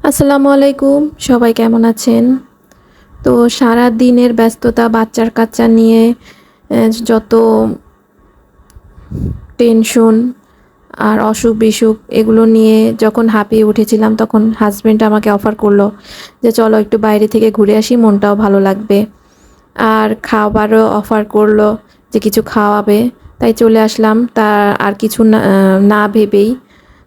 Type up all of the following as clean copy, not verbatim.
আসসালামু আলাইকুম, সবাই কেমন আছেন? তো সারা দিনের ব্যস্ততা বাচ্চার কাচ্চা নিয়ে যত টেনশন আর অসুখ-বিসুখ এগুলো নিয়ে যখন হাঁপিয়ে উঠেছিলাম তখন হাসব্যান্ড আমাকে অফার করলো যে চলো একটু বাইরে থেকে ঘুরে আসি, মনটাও ভালো লাগবে। আর খাবারও অফার করলো যে কিছু খাওয়াবে। তাই চলে আসলাম তা আর কিছু না ভেবেই।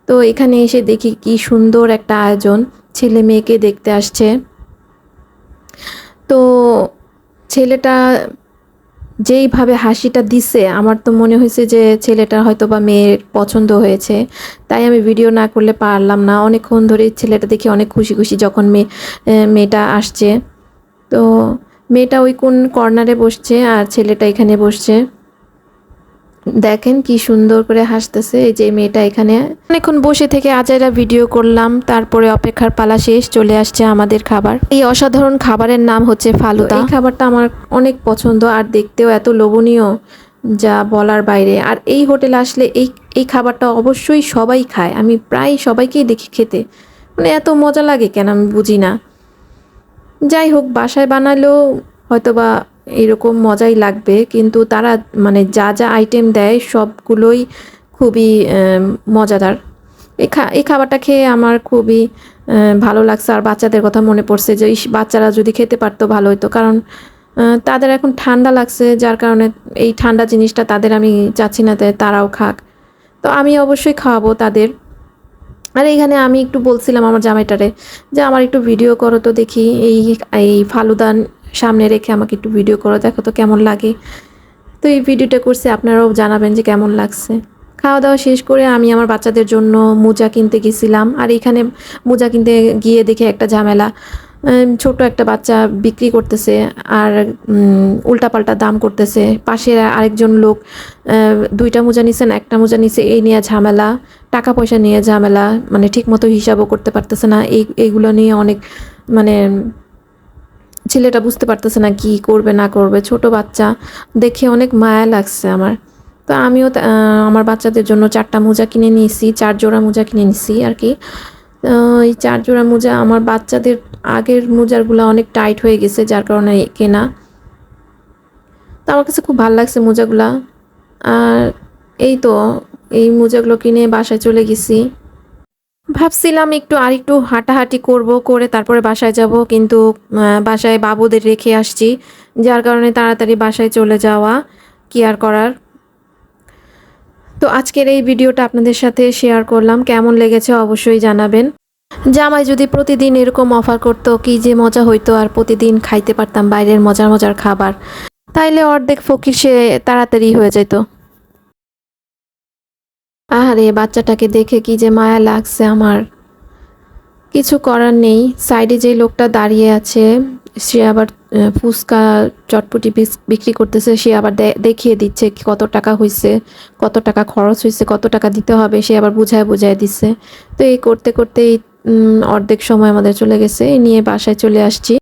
তো এখানে এসে দেখি কি সুন্দর একটা আয়োজন, ছেলে মেয়েকে দেখতে আসছে। তো ছেলেটা যেইভাবে হাসিটা দিছে আমার তো মনে হয়েছে যে ছেলেটা হয়তো বা মেয়ের পছন্দ হয়েছে। তাই আমি ভিডিও না করলে পারলাম না। অনেকক্ষণ ধরে ছেলেটা দেখে অনেক খুশি খুশি যখন মেয়েটা আসছে। তো মেয়েটা ওই কোন কর্নারে বসছে আর ছেলেটা এখানে বসছে। দেখেন কি সুন্দর করে হাসতেছে। এই যে মেয়েটা এখানে অনেকক্ষণ বসে থেকে আজাইরা ভিডিও করলাম, তারপরে অপেক্ষার পালা শেষ, চলে আসছে আমাদের খাবার। এই অসাধারণ খাবারের নাম হচ্ছে ফালুদা। এই খাবারটা আমার অনেক পছন্দ আর দেখতেও এত লোভনীয় যা বলার বাইরে। আর এই হোটেলে আসলে এই এই খাবারটা অবশ্যই সবাই খায়, আমি প্রায় সবাইকেই দেখি খেতে। মানে এত মজা লাগে কেন আমি বুঝি না। যাই হোক, বাসায় বানালেও হয়তোবা এরকম মজাই লাগবে, কিন্তু তারা মানে যা যা আইটেম দেয় সবগুলোই খুবই মজাদার। এই খাবারটা খেয়ে আমার খুবই ভালো লাগছে। আর বাচ্চাদের কথা মনে পড়ছে যে ইস, বাচ্চারা যদি খেতে পারতো ভালো হতো। কারণ তাদের এখন ঠান্ডা লাগছে, যার কারণে এই ঠান্ডা জিনিসটা তাদের আমি চাচ্ছি না তারাও খাক। তো আমি অবশ্যই খাওয়াবো তাদের। আর এইখানে আমি একটু বলছিলাম আমার জামাইটারে যে আমার একটু ভিডিও করো তো দেখি, এই এই ফালুদান সামনে রেখে আমাকে একটু ভিডিও করো, দেখো তো কেমন লাগে। তো এই ভিডিওটা করছি, আপনারাও জানাবেন যে কেমন লাগছে। খাওয়া দাওয়া শেষ করে আমি আমার বাচ্চাদের জন্য মোজা কিনতে গেছিলাম। আর এখানে মোজা কিনতে গিয়ে দেখে একটা ঝামেলা, ছোট একটা বাচ্চা বিক্রি করতেছে আর উল্টাপাল্টা দাম করতেছে। পাশে আরেকজন লোক দুইটা মোজা নিছেন, একটা মোজা নিছে, এই নিয়ে ঝামেলা, টাকা পয়সা নিয়ে ঝামেলা, মানে ঠিক মতো হিসাবও করতে পারতেছে না। এইগুলো নিয়ে অনেক মানে ছেলেটা বুঝতে পারতেছে না কি করবে না করবে। ছোট বাচ্চা দেখে অনেক মায়া লাগছে আমার। তো আমিও আমার বাচ্চাদের জন্য 4টা মোজা কিনে নিয়েছি, 4 জোড়া মোজা কিনে নিয়েছি আর কি। এই 4 জোড়া মোজা আমার বাচ্চাদের আগের মোজাগুলো অনেক টাইট হয়ে গেছে, যার কারণে কেনা। তো আমার কাছে খুব ভালো লাগছে মোজাগুলা। আর এই তো এই মোজাগুলো কিনে বাসায় চলে গেছি। ভাবছিলাম আরেকটু হাঁটাহাঁটি করব, করে তারপরে বাসায় যাব, কিন্তু বাসায় বাবুদের রেখে আসছি, যার কারণে তাড়াতাড়ি বাসায় চলে যাওয়া, কি আর করার। তো আজকের এই ভিডিওটা আপনাদের সাথে শেয়ার করলাম, কেমন লেগেছে অবশ্যই জানাবেন। জামাই যদি প্রতিদিন এরকম অফার করতো কি যে মজা হইতো, আর প্রতিদিন খাইতে পারতাম বাইরের মজার মজার খাবার, তাইলে অর্ধেক ফকির সে তাড়াতাড়ি হয়ে যেত। আহারে, বাচ্চাটাকে দেখে কি যে মায়া লাগছে আমার। কিছু করার নেই। সাইডে যে লোকটা দাঁড়িয়ে আছে সে আবার ফুচকা চটপটি বিক্রি করতেছে। সে আবার দেখিয়ে দিচ্ছে কত টাকা হয়েছে, কত টাকা খরচ হয়েছে, কত টাকা দিতে হবে, সে আবার বুঝায় বুঝায় দিচ্ছে। তো এই করতে করতেই অর্ধেক সময় আমাদের চলে গেছে, এই নিয়ে বাসায় চলে আসছি।